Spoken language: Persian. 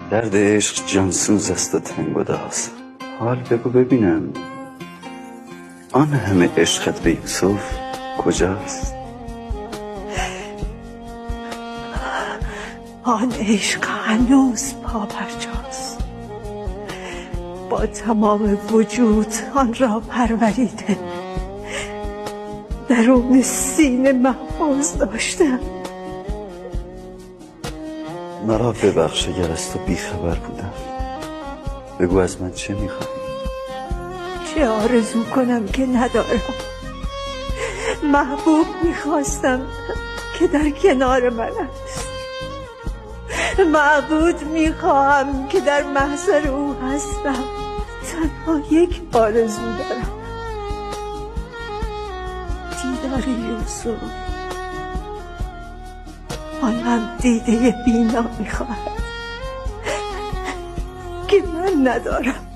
درد عشق جانسوز است و تنگ و داز. حال بگو ببینم آن همه عشقت به یوسف کجاست؟ آن عشق هنوز پابرجاست، با تمام وجود آن را پروریده، درون سینه محفوظ داشتم. مرا ببخش اگر از تو بیخبر بودم. بگو از من چه میخوایی؟ چه آرزو کنم که ندارم. محبوب میخواستم که در کنار من است. معبود میخواهم که در محضر او هستم. تنها یک آرزو دارم، دیدار یوسف. آنم دیده بینا میخواهد که من ندارم.